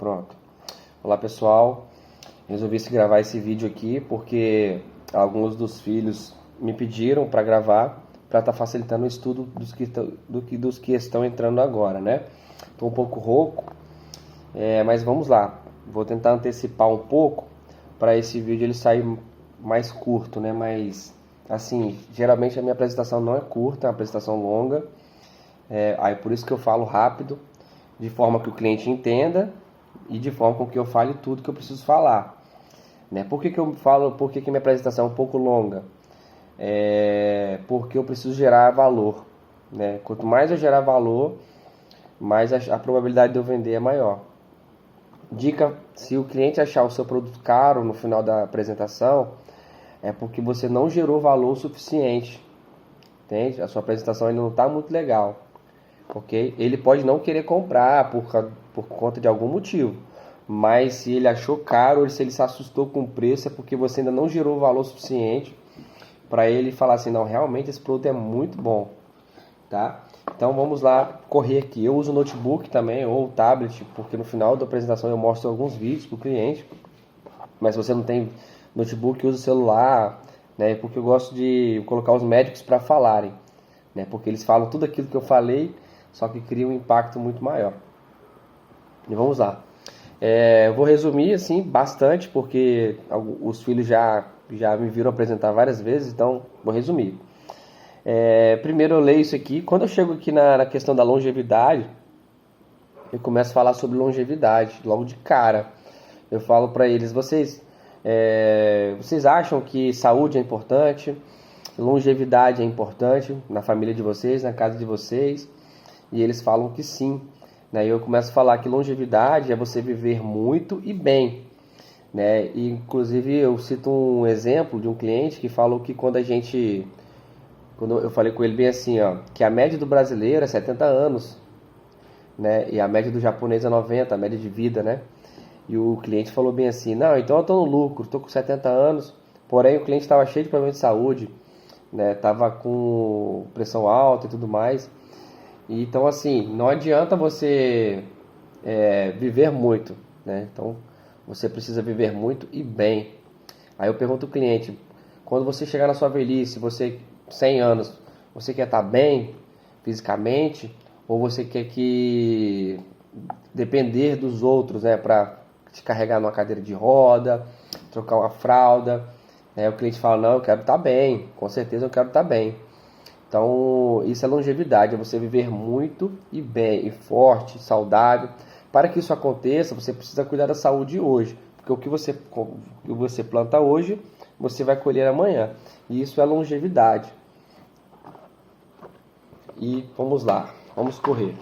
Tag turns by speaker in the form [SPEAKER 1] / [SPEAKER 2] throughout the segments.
[SPEAKER 1] Pronto. Olá pessoal, resolvi gravar esse vídeo aqui porque alguns dos filhos me pediram para gravar para estar facilitando o estudo dos que estão entrando agora, né? Estou um pouco rouco, mas vamos lá. Vou tentar antecipar um pouco para esse vídeo ele sair mais curto, né? Mas assim, geralmente a minha apresentação não é curta, é uma apresentação longa. Aí por isso que eu falo rápido, de forma que o cliente entenda e de forma com que eu fale tudo que eu preciso falar, né? Por que eu falo, por que minha apresentação é um pouco longa? Porque eu preciso gerar valor, né? Quanto mais eu gerar valor, mais a probabilidade de eu vender é maior. Dica: se o cliente achar o seu produto caro no final da apresentação, é porque você não gerou valor suficiente, entende? A sua apresentação ainda não está muito legal, ok? Ele pode não querer comprar por conta de algum motivo, mas se ele achou caro ou se ele se assustou com o preço, é porque você ainda não gerou valor suficiente para ele falar assim: não, realmente esse produto é muito bom, tá? Então vamos lá correr aqui. Eu uso o notebook também ou o tablet, porque no final da apresentação eu mostro alguns vídeos para o cliente. Mas se você não tem notebook, usa o celular, né? Porque eu gosto de colocar os médicos para falarem, né? Porque eles falam tudo aquilo que eu falei, só que cria um impacto muito maior. E vamos lá. Eu vou resumir assim bastante, porque os filhos já me viram apresentar várias vezes, então vou resumir. Primeiro eu leio isso aqui. Quando eu chego aqui na questão da longevidade, eu começo a falar sobre longevidade logo de cara. Eu falo para eles: vocês acham que saúde é importante, longevidade é importante na família de vocês, na casa de vocês? E eles falam que sim. E eu começo a falar que longevidade é você viver muito e bem, né? E, inclusive eu cito um exemplo de um cliente que falou que quando eu falei com ele bem assim, ó, que a média do brasileiro é 70 anos, né? E a média do japonês é 90, a média de vida, né? E o cliente falou bem assim: não, então eu estou no lucro, estou com 70 anos, porém o cliente estava cheio de problemas de saúde, né? Tava com pressão alta e tudo mais. E, então assim, não adianta você viver muito, né? Então você precisa viver muito e bem. Aí eu pergunto ao cliente: quando você chegar na sua velhice, 100 anos, você quer estar bem fisicamente, ou você quer que depender dos outros, né, para te carregar numa cadeira de roda, trocar uma fralda? O cliente fala: não, eu quero estar bem, com certeza eu quero estar bem. Então isso é longevidade, é você viver muito e bem, e forte, saudável. Para que isso aconteça, você precisa cuidar da saúde hoje, porque o que você planta hoje, você vai colher amanhã, e isso é longevidade. E vamos lá, vamos correr.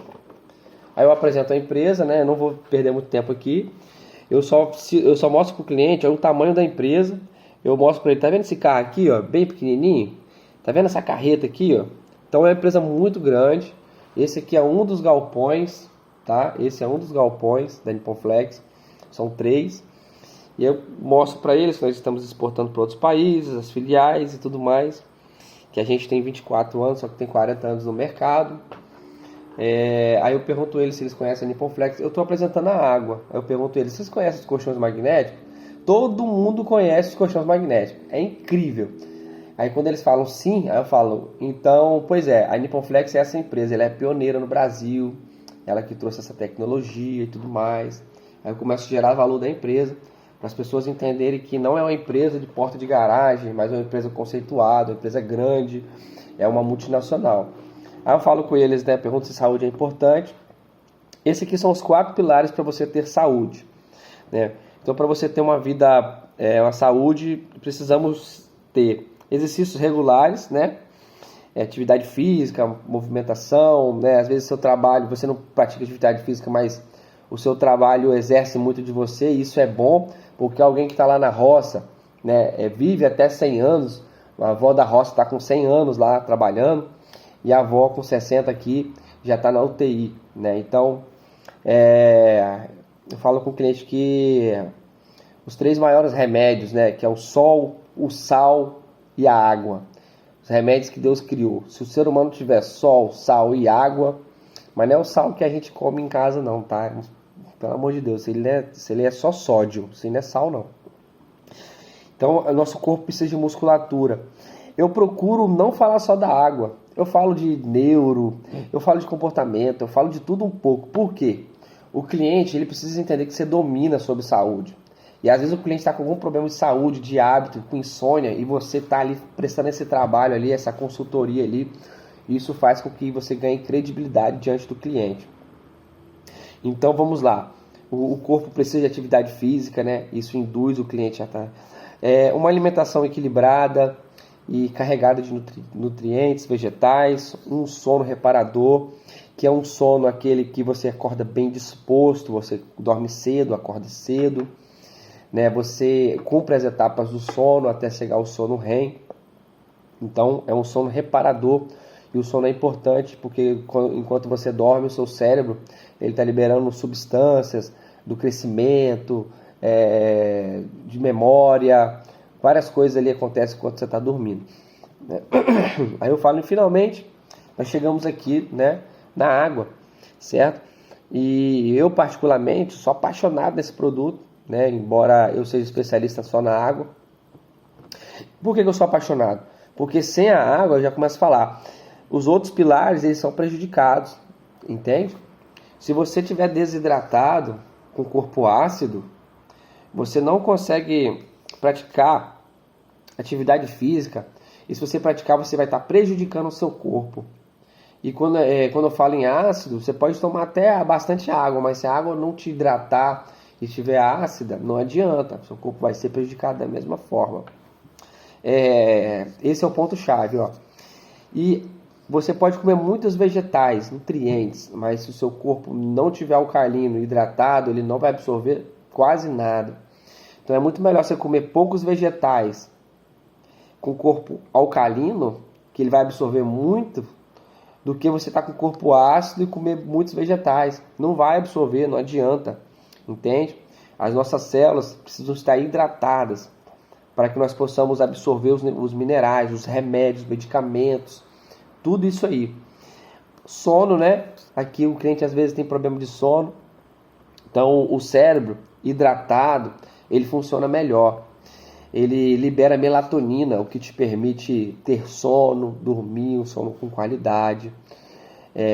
[SPEAKER 1] Aí eu apresento a empresa, né? Eu não vou perder muito tempo aqui. Eu só mostro para o cliente o tamanho da empresa. Eu mostro para ele: tá vendo esse carro aqui, ó, bem pequenininho? Tá vendo essa carreta aqui, ó? Então é uma empresa muito grande. Esse aqui é um dos galpões, tá? Esse é um dos galpões da Nippon Flex. São 3. E eu mostro para eles que nós estamos exportando para outros países, as filiais e tudo mais. Que a gente tem 24 anos, só que tem 40 anos no mercado. Aí eu pergunto a eles se eles conhecem a Nippon Flex. Eu estou apresentando a água. Aí eu pergunto a eles: vocês conhecem os colchões magnéticos? Todo mundo conhece os colchões magnéticos. É incrível. Aí quando eles falam sim, aí eu falo: então, pois é, a Nippon Flex é essa empresa. Ela é pioneira no Brasil. Ela que trouxe essa tecnologia e tudo mais. Aí eu começo a gerar valor da empresa, para as pessoas entenderem que não é uma empresa de porta de garagem, mas é uma empresa conceituada, uma empresa grande, é uma multinacional. Aí eu falo com eles, né, pergunto se saúde é importante. Esses aqui são os 4 pilares para você ter saúde, né? Então, para você ter uma vida, uma saúde, precisamos ter exercícios regulares, né? Atividade física, movimentação, né? Às vezes seu trabalho, você não pratica atividade física, mas o seu trabalho exerce muito de você, e isso é bom, porque alguém que está lá na roça, né, vive até 100 anos, a avó da roça está com 100 anos lá trabalhando, e a avó com 60 aqui já está na UTI, né? Então, eu falo com o cliente que os 3 maiores remédios, né, que é o sol, o sal e a água, os remédios que Deus criou. Se o ser humano tiver sol, sal e água, mas não é o sal que a gente come em casa não, tá? Pelo amor de Deus, se ele é só sódio, se ele não é sal, não. Então, o nosso corpo precisa de musculatura. Eu procuro não falar só da água. Eu falo de neuro, eu falo de comportamento, eu falo de tudo um pouco. Por quê? O cliente ele precisa entender que você domina sobre saúde. E às vezes o cliente está com algum problema de saúde, de hábito, com insônia, e você está ali prestando esse trabalho ali, essa consultoria ali. Isso faz com que você ganhe credibilidade diante do cliente. Então vamos lá. O corpo precisa de atividade física, né? Isso induz o cliente a estar. Uma alimentação equilibrada e carregada de nutrientes vegetais, um sono reparador, que é um sono aquele que você acorda bem disposto, você dorme cedo, acorda cedo, né? Você cumpre as etapas do sono até chegar ao sono REM. Então é um sono reparador. E o sono é importante porque enquanto você dorme, o seu cérebro está liberando substâncias do crescimento, de memória, várias coisas ali acontecem enquanto você está dormindo. Aí eu falo, finalmente, nós chegamos aqui, né, na água, certo? E eu particularmente sou apaixonado nesse produto, né, embora eu seja especialista só na água. Por que eu sou apaixonado? Porque sem a água, eu já começo a falar, os outros pilares eles são prejudicados, entende? Se você estiver desidratado, com corpo ácido, você não consegue praticar atividade física, e se você praticar, você vai estar prejudicando o seu corpo. E quando eu falo em ácido, você pode tomar até bastante água, mas se a água não te hidratar e estiver ácida, não adianta, seu corpo vai ser prejudicado da mesma forma. Esse é o ponto-chave, ó. E você pode comer muitos vegetais, nutrientes, mas se o seu corpo não tiver alcalino, hidratado, ele não vai absorver quase nada. Então é muito melhor você comer poucos vegetais com corpo alcalino, que ele vai absorver muito, do que você estar com o corpo ácido e comer muitos vegetais. Não vai absorver, não adianta, entende? As nossas células precisam estar hidratadas para que nós possamos absorver os minerais, os remédios, os medicamentos, tudo isso aí. Sono, né? Aqui o cliente às vezes tem problema de sono. Então o cérebro hidratado, ele funciona melhor. Ele libera melatonina, o que te permite ter sono, dormir, um sono com qualidade.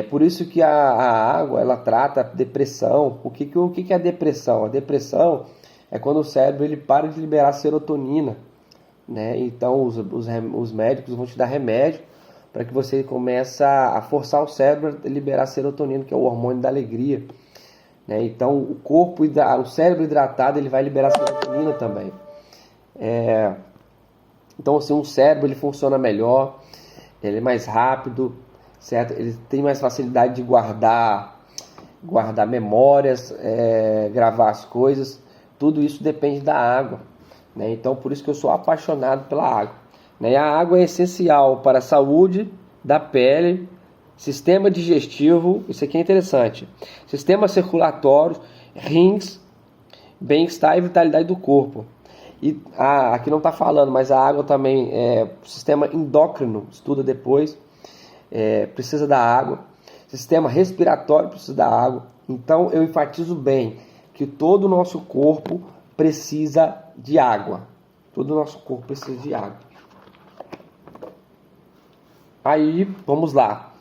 [SPEAKER 1] Por isso que a água, ela trata a depressão. O que é a depressão? A depressão é quando o cérebro ele para de liberar serotonina, né? Então os médicos vão te dar remédio para que você comece a forçar o cérebro a liberar serotonina, que é o hormônio da alegria, né? Então o cérebro hidratado ele vai liberar serotonina também. Então assim, o cérebro ele funciona melhor, ele é mais rápido, certo? Ele tem mais facilidade de guardar memórias, gravar as coisas. Tudo isso depende da água, né? Então por isso que eu sou apaixonado pela água. E a água é essencial para a saúde da pele, sistema digestivo, isso aqui é interessante, sistema circulatório, rins, bem-estar e vitalidade do corpo. E aqui não está falando, mas a água também sistema endócrino, estuda depois, precisa da água, sistema respiratório precisa da água. Então eu enfatizo bem que todo o nosso corpo precisa de água. Todo o nosso corpo precisa de água. Aí, vamos lá.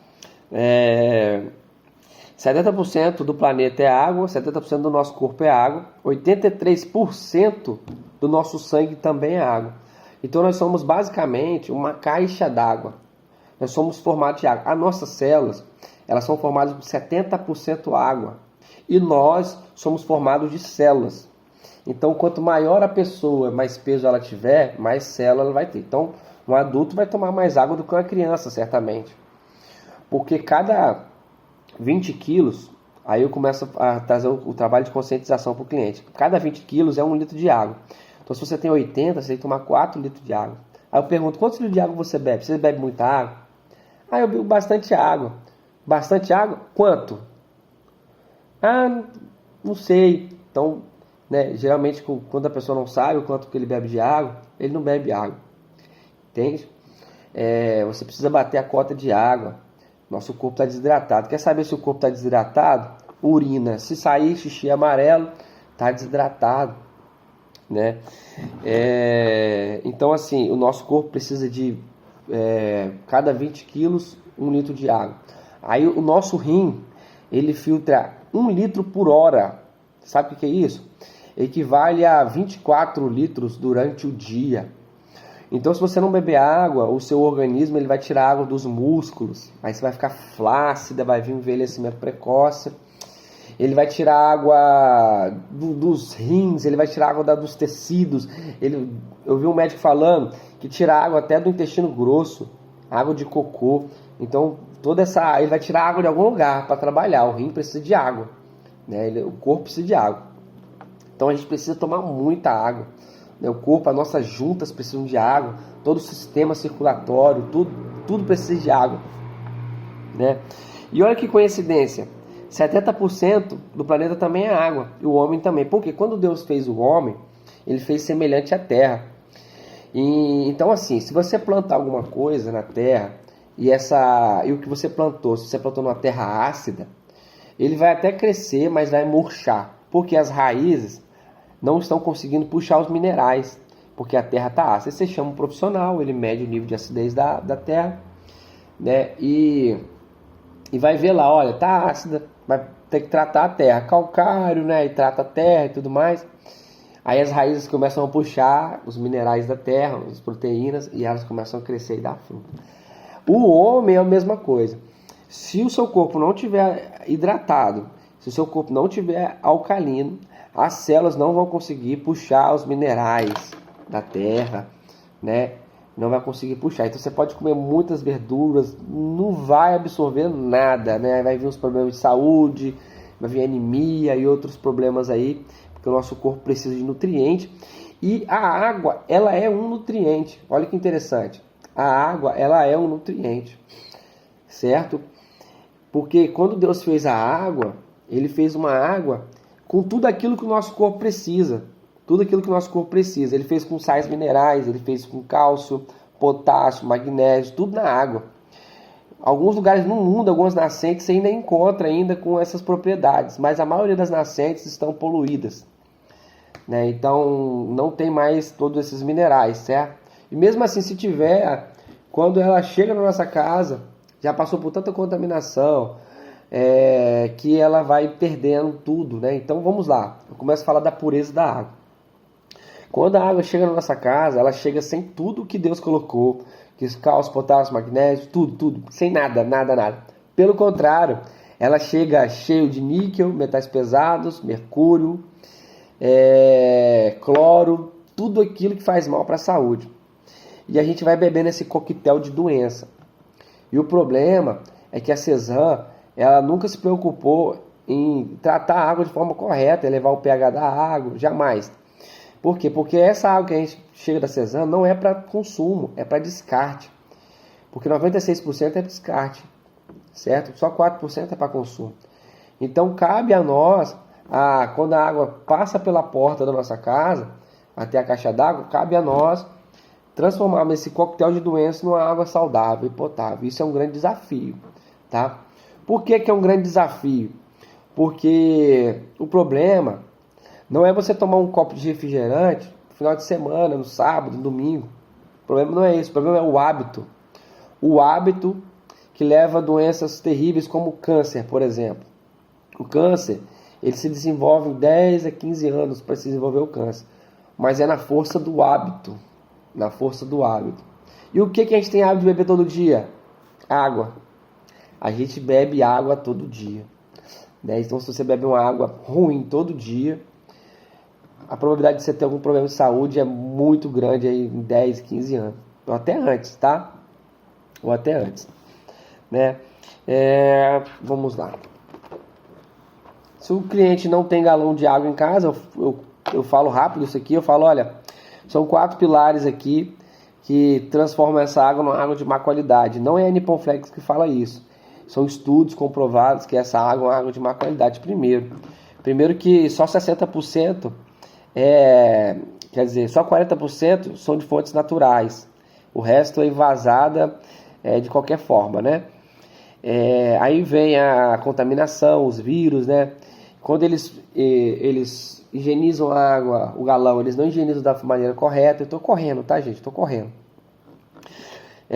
[SPEAKER 1] 70% do planeta é água, 70% do nosso corpo é água, 83% do nosso sangue também é água. Então nós somos basicamente uma caixa d'água. Nós somos formados de água. As nossas células, elas são formadas por 70% água. E nós somos formados de células. Então quanto maior a pessoa, mais peso ela tiver, mais célula ela vai ter. Então um adulto vai tomar mais água do que uma criança, certamente. Porque cada 20 quilos, aí eu começo a trazer o trabalho de conscientização para o cliente. Cada 20 quilos é 1 litro de água. Então se você tem 80, você tem que tomar 4 litros de água. Aí eu pergunto, quantos litros de água você bebe? Você bebe muita água? Eu bebo bastante água. Bastante água? Quanto? Não sei. Então, né, geralmente quando a pessoa não sabe o quanto que ele bebe de água, ele não bebe água. Entende? Você precisa bater a cota de água. Nosso corpo está desidratado. Quer saber se o corpo está desidratado? urina. Se sair xixi amarelo, está desidratado, né? Então, assim, o nosso corpo precisa de cada 20 quilos, 1 litro de água. Aí o nosso rim, ele filtra 1 litro por hora. Sabe o que é isso? Equivale a 24 litros durante o dia. Então, se você não beber água, o seu organismo ele vai tirar água dos músculos. Aí você vai ficar flácida, vai vir um envelhecimento precoce. Ele vai tirar água dos rins, ele vai tirar água dos tecidos. Eu vi um médico falando que tira água até do intestino grosso, água de cocô. Então, ele vai tirar água de algum lugar para trabalhar. O rim precisa de água, né? O corpo precisa de água. Então, a gente precisa tomar muita água. O corpo, as nossas juntas precisam de água. Todo o sistema circulatório, tudo precisa de água, né? E olha que coincidência. 70% do planeta também é água, e o homem também. Porque quando Deus fez o homem, ele fez semelhante à terra. Então, assim, se você plantar alguma coisa na terra, e o que você plantou, se você plantou numa terra ácida, ele vai até crescer, mas vai murchar. Porque as raízes não estão conseguindo puxar os minerais, porque a terra está ácida. Você chama um profissional, ele mede o nível de acidez da terra, né? E vai ver lá, olha, está ácida, vai ter que tratar a terra, calcário, né? E trata a terra e tudo mais. Aí as raízes começam a puxar os minerais da terra, as proteínas, e elas começam a crescer e dar fruto. O homem é a mesma coisa. Se o seu corpo não estiver hidratado, se o seu corpo não estiver alcalino, as células não vão conseguir puxar os minerais da terra, né? Não vai conseguir puxar. Então você pode comer muitas verduras, não vai absorver nada, né? Vai vir uns problemas de saúde, vai vir anemia e outros problemas aí, porque o nosso corpo precisa de nutriente. E a água, ela é um nutriente. Olha que interessante. A água, ela é um nutriente, certo? Porque quando Deus fez a água, ele fez uma água com tudo aquilo que o nosso corpo precisa. Tudo aquilo que o nosso corpo precisa. Ele fez com sais minerais, ele fez com cálcio, potássio, magnésio, tudo na água. Alguns lugares no mundo, algumas nascentes, você ainda encontra ainda com essas propriedades. Mas a maioria das nascentes estão poluídas, né? Então, não tem mais todos esses minerais, certo? E mesmo assim, se tiver, quando ela chega na nossa casa, já passou por tanta contaminação, que ela vai perdendo tudo, né? Então vamos lá, eu começo a falar da pureza da água. Quando a água chega na nossa casa, ela chega sem tudo que Deus colocou, que os cálcio, potássio, magnésio, tudo, sem nada. Pelo contrário, ela chega cheio de níquel, metais pesados, mercúrio, cloro, tudo aquilo que faz mal para a saúde. E a gente vai bebendo esse coquetel de doença. E o problema é que a Cezanne, ela nunca se preocupou em tratar a água de forma correta, elevar o pH da água, jamais. Por quê? Porque essa água que a gente chega da Cezanne não é para consumo, é para descarte. Porque 96% é descarte, certo? Só 4% é para consumo. Então cabe a nós, quando a água passa pela porta da nossa casa, até a caixa d'água, cabe a nós transformarmos esse coquetel de doenças numa água saudável e potável. Isso é um grande desafio, tá? Por que é um grande desafio? Porque o problema não é você tomar um copo de refrigerante no final de semana, no sábado, no domingo. O problema não é isso, o problema é o hábito. O hábito que leva a doenças terríveis como o câncer, por exemplo. O câncer, ele se desenvolve em 10 a 15 anos para se desenvolver o câncer. Mas é na força do hábito. Na força do hábito. E o que a gente tem hábito de beber todo dia? Água. A gente bebe água todo dia, né? Então, se você bebe uma água ruim todo dia, a probabilidade de você ter algum problema de saúde é muito grande aí em 10, 15 anos. Ou até antes, tá? Ou até antes, né? Vamos lá. Se o cliente não tem galão de água em casa, eu falo rápido isso aqui. Eu falo, olha, são 4 pilares aqui que transformam essa água numa água de má qualidade. Não é a Nippon Flex que fala isso. São estudos comprovados que essa água é uma água de má qualidade. Primeiro que só 60%, quer dizer, só 40% são de fontes naturais. O resto é envasada de qualquer forma, né? Aí vem a contaminação, os vírus, né? Quando eles higienizam a água, o galão, eles não higienizam da maneira correta. Eu estou correndo, tá, gente? Estou correndo.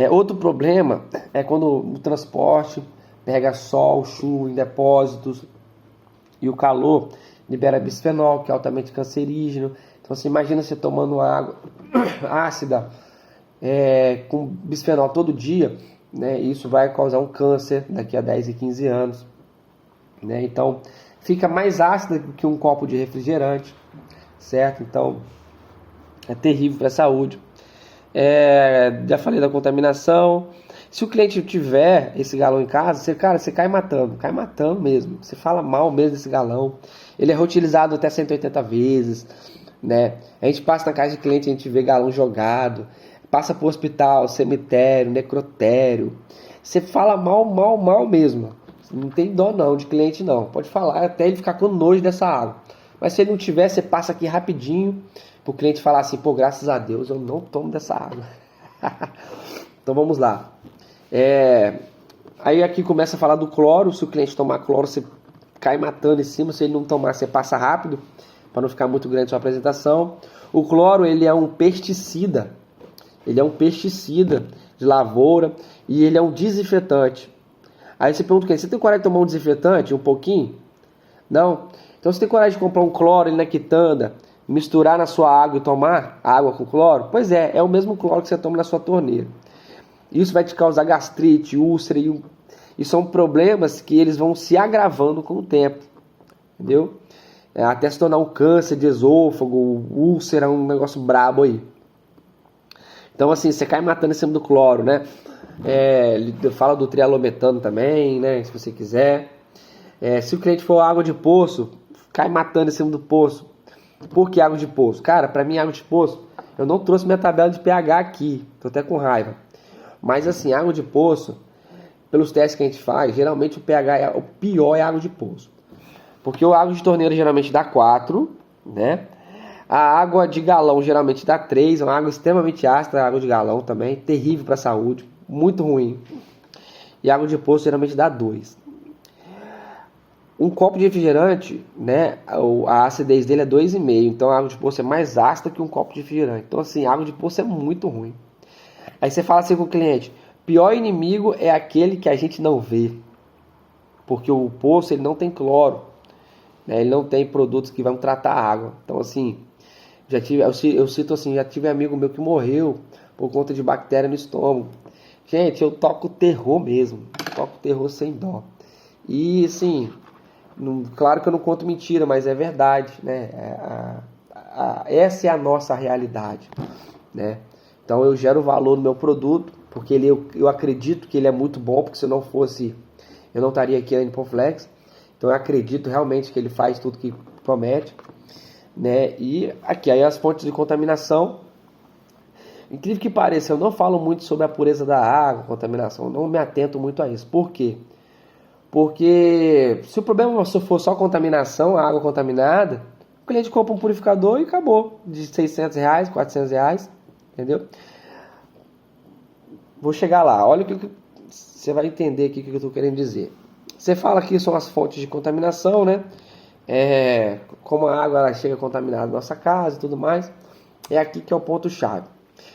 [SPEAKER 1] Outro problema é quando o transporte pega sol, chuva em depósitos e o calor libera bisfenol, que é altamente cancerígeno. Então você imagina você tomando água ácida com bisfenol todo dia, né? Isso vai causar um câncer daqui a 10 e 15 anos, né? Então fica mais ácida que um copo de refrigerante, certo? Então é terrível para a saúde. Já falei da contaminação. Se o cliente tiver esse galão em casa, você cai matando mesmo. Você fala mal mesmo desse galão. Ele é reutilizado até 180 vezes, né? A gente passa na casa de cliente, a gente vê galão jogado, passa pro hospital, cemitério, necrotério. Você fala mal mesmo. Não tem dó não de cliente não. Pode falar até ele ficar com nojo dessa água. Mas se ele não tiver, você passa aqui rapidinho pro cliente falar assim, pô, graças a Deus eu não tomo dessa água. Então vamos lá. Aí aqui começa a falar do cloro. Se o cliente tomar cloro, você cai matando em cima. Se ele não tomar, você passa rápido para não ficar muito grande a sua apresentação. O cloro, ele é um pesticida. Ele é um pesticida de lavoura e ele é um desinfetante. Aí você pergunta, você tem coragem de tomar um desinfetante? Um pouquinho? Não? Então você tem coragem de comprar um cloro ali na quitanda, misturar na sua água e tomar água com cloro? Pois é o mesmo cloro que você toma na sua torneira. Isso vai te causar gastrite, úlcera e são problemas que eles vão se agravando com o tempo, entendeu? Até se tornar um câncer de esôfago, úlcera, um negócio brabo aí. Então assim, você cai matando em cima do cloro, né? Fala do trialometano também, né? Se você quiser. Se o cliente for água de poço, cai matando em cima do poço. Por que água de poço? Cara, pra mim água de poço, eu não trouxe minha tabela de pH aqui, tô até com raiva. Mas assim, água de poço, pelos testes que a gente faz, geralmente o pH o pior é água de poço. Porque a água de torneira geralmente dá 4, né? A água de galão geralmente dá 3, é uma água extremamente ácida, a água de galão também, terrível para a saúde, muito ruim. E a água de poço geralmente dá 2. Um copo de refrigerante, né, a acidez dele é 2,5, então a água de poço é mais ácida que um copo de refrigerante. Então assim, a água de poço é muito ruim. Aí você fala assim com o cliente, pior inimigo é aquele que a gente não vê. Porque o poço ele não tem cloro, né? Ele não tem produtos que vão tratar a água. Então assim, eu cito assim, já tive amigo meu que morreu por conta de bactéria no estômago. Gente, eu toco terror mesmo, toco terror sem dó. E assim, claro que eu não conto mentira, mas é verdade, né? Essa é a nossa realidade, né? Então eu gero valor no meu produto, porque eu acredito que ele é muito bom, porque se não fosse, eu não estaria aqui na Nipoflex. Então eu acredito realmente que ele faz tudo que promete, né? E aqui aí as fontes de contaminação. Incrível que pareça, eu não falo muito sobre a pureza da água, contaminação, eu não me atento muito a isso. Por quê? Porque se o problema for só contaminação, a água contaminada, o cliente compra um purificador e acabou, de R$600, R$400, entendeu? Vou chegar lá, olha o que você vai entender aqui o que eu estou querendo dizer. Você fala que são as fontes de contaminação, né? Como a água ela chega contaminada na nossa casa e tudo mais. É aqui que é o ponto-chave.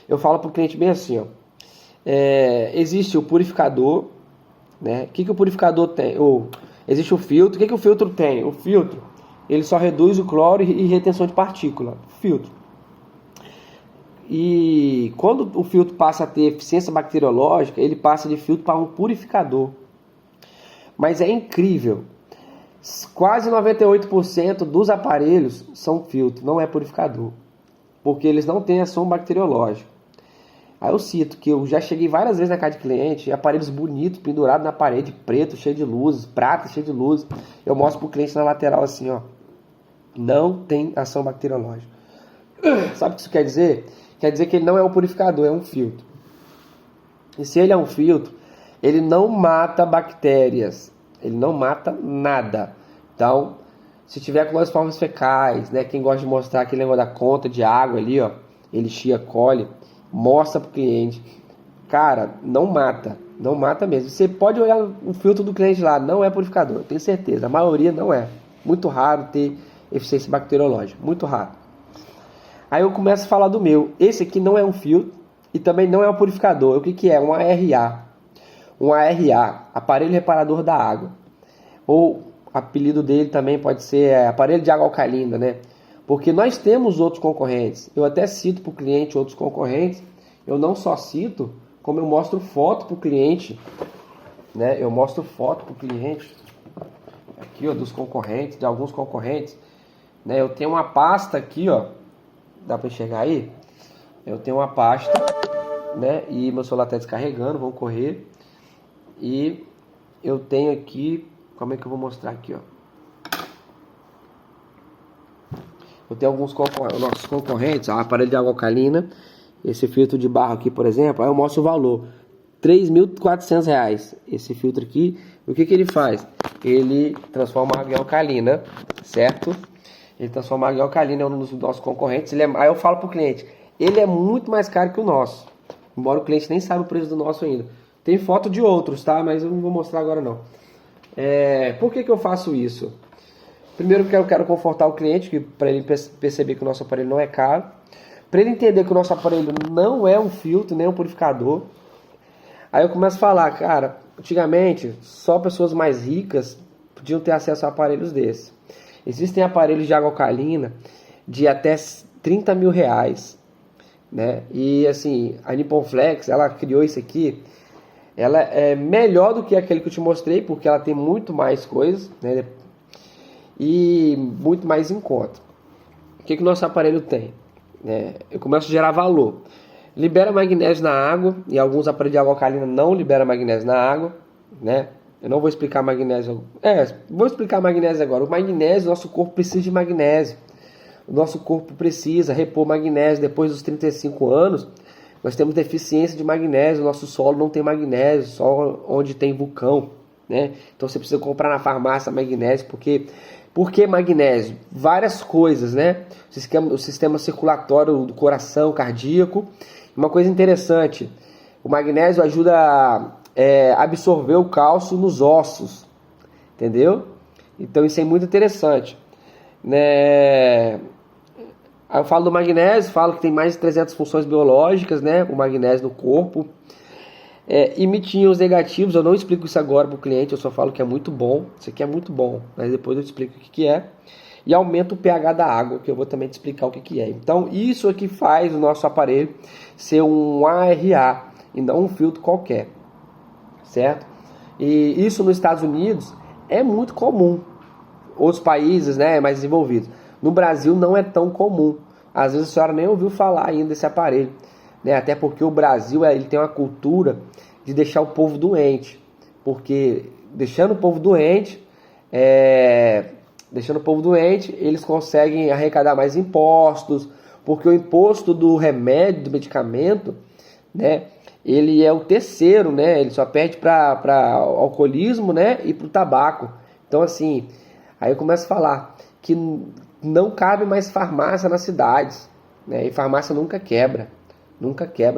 [SPEAKER 1] Eu falo para o cliente bem assim, ó. Existe o purificador, né? O que o purificador tem? Existe o filtro. O que o filtro tem? O filtro, ele só reduz o cloro e retenção de partícula. Filtro. E quando o filtro passa a ter eficiência bacteriológica, ele passa de filtro para um purificador. Mas é incrível. Quase 98% dos aparelhos são filtro, não é purificador. Porque eles não têm ação bacteriológica. Aí eu cito que eu já cheguei várias vezes na casa de cliente, aparelhos bonitos, pendurados na parede, preto, cheio de luzes, prata, cheio de luzes. Eu mostro pro cliente na lateral assim, ó. Não tem ação bacteriológica. Sabe o que isso quer dizer? Quer dizer que ele não é um purificador, é um filtro. E se ele é um filtro, ele não mata bactérias. Ele não mata nada. Então, se tiver cloriformes fecais, né? Quem gosta de mostrar aquele negócio da conta de água ali, ó. Escherichia coli, mostra pro cliente. Cara, não mata. Não mata mesmo. Você pode olhar o filtro do cliente lá, não é purificador, eu tenho certeza. A maioria não é. Muito raro ter eficiência bacteriológica, muito raro. Aí eu começo a falar do meu. Esse aqui não é um filtro e também não é um purificador. O que que é? Um ARA. Um ARA, aparelho reparador da água. Ou apelido dele também pode ser aparelho de água alcalina, né? Porque nós temos outros concorrentes. Eu até cito para o cliente outros concorrentes. Eu não só cito, como eu mostro foto para o cliente, né? Eu mostro foto para o cliente aqui, ó, dos concorrentes, de alguns concorrentes, né? Eu tenho uma pasta aqui, ó, dá para enxergar aí? Eu tenho uma pasta, né? E meu celular está descarregando, vou correr. E eu tenho aqui, como é que eu vou mostrar aqui, ó? Eu tenho alguns nossos concorrentes, ó, aparelho de água alcalina, esse filtro de barro aqui, por exemplo, aí eu mostro o valor, R$3.400, esse filtro aqui. O que que ele faz? Ele transforma a água em alcalina, certo? Ele transforma a água em alcalina, é um dos nossos concorrentes. Aí eu falo para o cliente, ele é muito mais caro que o nosso, embora o cliente nem saiba o preço do nosso ainda. Tem foto de outros, tá? Mas eu não vou mostrar agora não. Por que que eu faço isso? Primeiro que eu quero confortar o cliente, para ele perceber que o nosso aparelho não é caro. Para ele entender que o nosso aparelho não é um filtro, nem um purificador. Aí eu começo a falar, cara, antigamente só pessoas mais ricas podiam ter acesso a aparelhos desses. Existem aparelhos de água alcalina de até R$30.000, né? E assim, a Nippon Flex, ela criou isso aqui. Ela é melhor do que aquele que eu te mostrei, porque ela tem muito mais coisas, né? E muito mais em conta. O que que o nosso aparelho tem? Eu começo a gerar valor. Libera magnésio na água, e alguns aparelhos de água alcalina não liberam magnésio na água, né? Eu não vou explicar magnésio. Vou explicar magnésio agora. O magnésio, nosso corpo precisa de magnésio. O nosso corpo precisa repor magnésio depois dos 35 anos. Nós temos deficiência de magnésio, nosso solo não tem magnésio, só onde tem vulcão, né? Então você precisa comprar na farmácia magnésio, porque... Por que magnésio? Várias coisas, né? O sistema circulatório do coração, cardíaco. Uma coisa interessante, o magnésio ajuda a absorver o cálcio nos ossos, entendeu? Então isso é muito interessante, né? Aí eu falo do magnésio, falo que tem mais de 300 funções biológicas, né? O magnésio no corpo. Emite íons negativos, eu não explico isso agora para o cliente, eu só falo que é muito bom. Isso aqui é muito bom, mas depois eu te explico o que é. E aumenta o pH da água, que eu vou também te explicar o que é. Então isso aqui faz o nosso aparelho ser um ARA e não um filtro qualquer, certo? E isso nos Estados Unidos é muito comum. Outros países, né, mais desenvolvidos. No Brasil não é tão comum. Às vezes a senhora nem ouviu falar ainda desse aparelho, né? Até porque o Brasil ele tem uma cultura de deixar o povo doente. Porque deixando o povo doente, eles conseguem arrecadar mais impostos. Porque o imposto do remédio, do medicamento, né, ele é o terceiro, né? Ele só perde para alcoolismo, né, e para o tabaco. Então assim, aí eu começo a falar que não cabe mais farmácia nas cidades, né? E farmácia nunca quebra,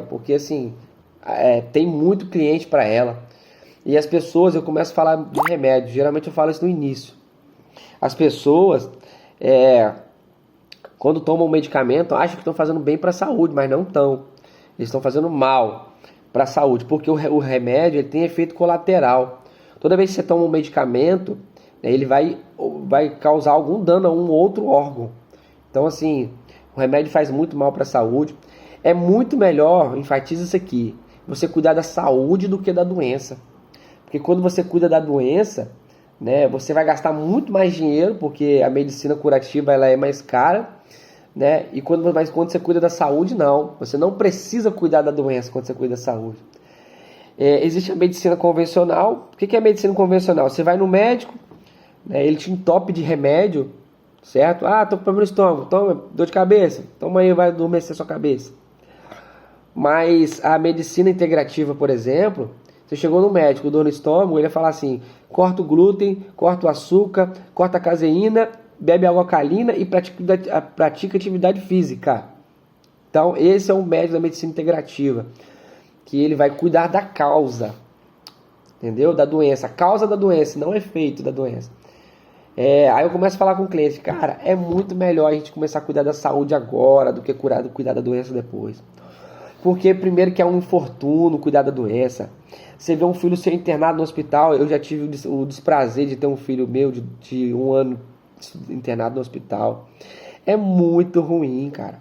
[SPEAKER 1] porque assim, tem muito cliente para ela. E as pessoas, eu começo a falar de remédio, geralmente eu falo isso no início. As pessoas, quando tomam um medicamento, acham que estão fazendo bem para a saúde, mas não estão. Eles estão fazendo mal para a saúde, porque o remédio ele tem efeito colateral. Toda vez que você toma um medicamento, ele vai causar algum dano a um outro órgão. Então assim, o remédio faz muito mal para a saúde. É muito melhor, enfatiza isso aqui, você cuidar da saúde do que da doença. Porque quando você cuida da doença, né, você vai gastar muito mais dinheiro, porque a medicina curativa ela é mais cara, né? Mas quando você cuida da saúde, não. Você não precisa cuidar da doença quando você cuida da saúde. Existe a medicina convencional. O que é a medicina convencional? Você vai no médico, né, ele te entope de remédio, certo? Tô com problema no estômago, toma, dor de cabeça, toma aí, vai adormecer a sua cabeça. Mas a medicina integrativa, por exemplo, você chegou no médico, dor no estômago, ele vai falar assim, corta o glúten, corta o açúcar, corta a caseína, bebe água alcalina e pratica atividade física. Então esse é o médico da medicina integrativa, que ele vai cuidar da causa, entendeu? Da doença, a causa da doença, não o efeito da doença. Aí eu começo a falar com o cliente, cara, é muito melhor a gente começar a cuidar da saúde agora do que cuidar da doença depois. Porque primeiro que é um infortúnio cuidar da doença. Você vê um filho ser internado no hospital, eu já tive o desprazer de ter um filho meu de 1 ano internado no hospital. É muito ruim, cara.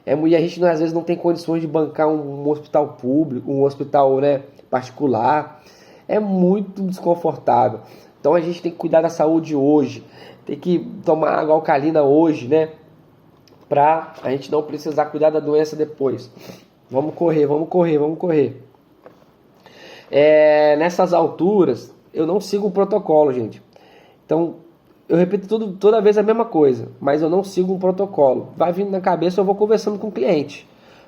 [SPEAKER 1] E a gente às vezes não tem condições de bancar um hospital público, um hospital, né, particular. É muito desconfortável. Então a gente tem que cuidar da saúde hoje. Tem que tomar água alcalina hoje, né? Pra a gente não precisar cuidar da doença depois. Vamos correr, vamos correr, vamos correr. Nessas alturas, eu não sigo um protocolo, gente. Então, eu repito toda vez a mesma coisa, mas eu não sigo um protocolo. Vai vindo na cabeça, eu vou conversando com o cliente.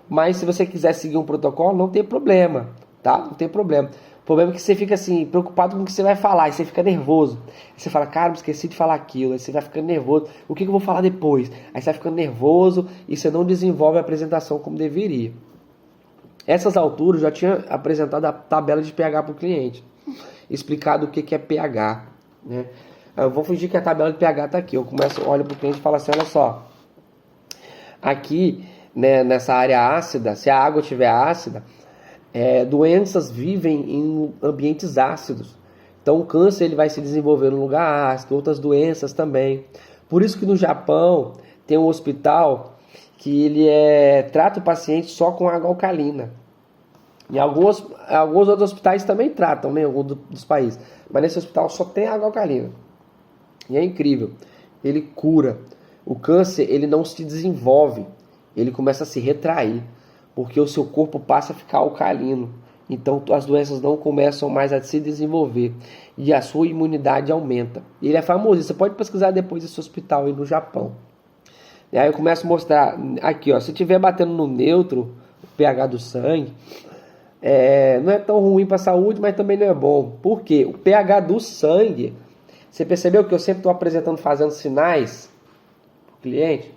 [SPEAKER 1] Mas se você quiser seguir um protocolo, não tem problema, tá? Não tem problema. O problema é que você fica assim, preocupado com o que você vai falar, e você fica nervoso. Aí você fala, cara, esqueci de falar aquilo, aí você vai ficando nervoso. O que eu vou falar depois? Aí você vai ficando nervoso e você não desenvolve a apresentação como deveria. Essas alturas eu já tinha apresentado a tabela de pH para o cliente, explicado o que é pH, né? Eu vou fingir que a tabela de pH está aqui. Eu olho para o cliente e falo assim, olha só, aqui, né, nessa área ácida, se a água estiver ácida, doenças vivem em ambientes ácidos. Então o câncer ele vai se desenvolver no lugar ácido, outras doenças também. Por isso que no Japão tem um hospital que ele trata o paciente só com água alcalina. E alguns outros hospitais também tratam, né, em alguns dos países. Mas nesse hospital só tem água alcalina. E é incrível. Ele cura. O câncer ele não se desenvolve. Ele começa a se retrair. Porque o seu corpo passa a ficar alcalino. Então as doenças não começam mais a se desenvolver. E a sua imunidade aumenta. Ele é famoso. Você pode pesquisar depois esse hospital aí no Japão. E aí eu começo a mostrar. Aqui, ó. Se estiver batendo no neutro, o pH do sangue, não é tão ruim para a saúde, mas também não é bom. Por quê? O pH do sangue... Você percebeu que eu sempre estou apresentando, fazendo sinais para o cliente?